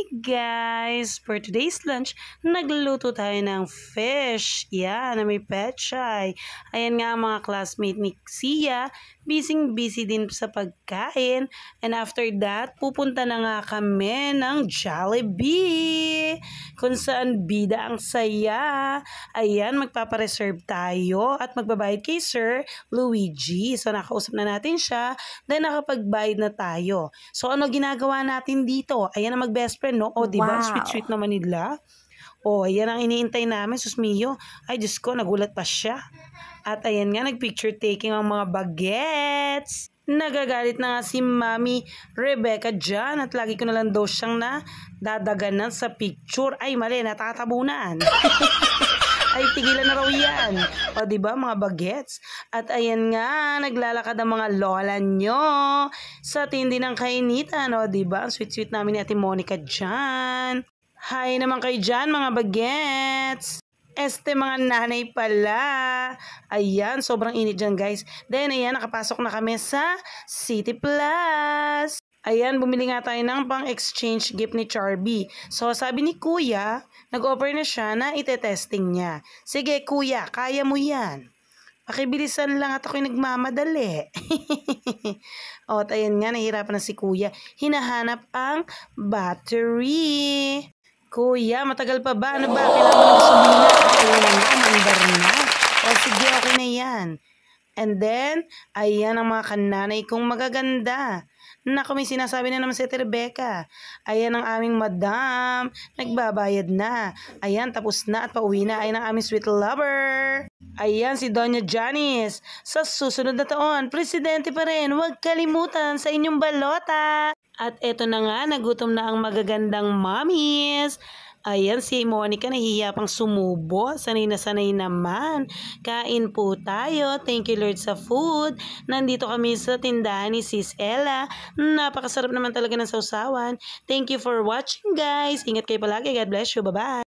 Hi guys! For today's lunch, nagluluto tayo ng fish. Yan, na may pechay. Ayan nga mga classmate ni Sia. Busy din sa pagkain. And after that, pupunta na nga kami ng Jollibee. Kung saan bida ang saya. Ayan, magpapareserve tayo at magbabayad kay Sir Luigi. So nakausap na natin siya. Then nakapagbayad na tayo. So ano ginagawa natin dito? Ayan ang mag-best friend, no? O, diba? Wow. Sweet-sweet naman nila. O, ayan ang iniintay namin. Sus Mio. Ay, Diyos ko, nagulat pa siya. At ayan nga, nag-picture taking ang mga bagets. Nagagalit na nga si Mami Rebecca dyan. At lagi ko na lang daw siyang nadadaganan sa picture. Ay, mali, natatabunan. Ay, tigilan na raw yan. O, diba, mga bagets? At ayan nga, naglalakad ang mga lola nyo sa tindi ng kainitan. O, diba? Ang sweet-sweet namin ni Ate Monica dyan. Hi naman kayo dyan, mga bagets. Mga nanay pala. Ayan, sobrang init dyan, guys. Then, ayan, nakapasok na kami sa City Plus. Ayan, bumili nga tayo ng pang-exchange gift ni Charby. So, sabi ni Kuya, nag-offer na siya na ite-testing niya. Sige, Kuya, kaya mo yan. Pakibilisan lang at ako'y nagmamadali. O, at ayan nga, nahihirapan na si Kuya. Hinahanap ang battery. Kuya, matagal pa ba? Ano ba? Kailangan mo ng gasolina. Ayun na nga, mandar na. O, sige, okay na yan. And then, ayan ang mga kananay kong magaganda. Naku, may sinasabi na naman si Rebecca. Ayan ang aming madam. Nagbabayad na. Ayan, tapos na at pauwi na. Ayan ang aming sweet lover. Ayan si Doña Janice. Sa susunod na taon, presidente pa rin. Huwag kalimutan sa inyong balota. At eto na nga, nagutom na ang magagandang mommies. Ayan, si Monica nahihiya pang sumubo. Sanay na sanay naman. Kain po tayo. Thank you Lord sa food. Nandito kami sa tindahan ni Sis Ella. Napakasarap naman talaga ng sausawan. Thank you for watching guys. Ingat kayo palagi. God bless you. Bye-bye.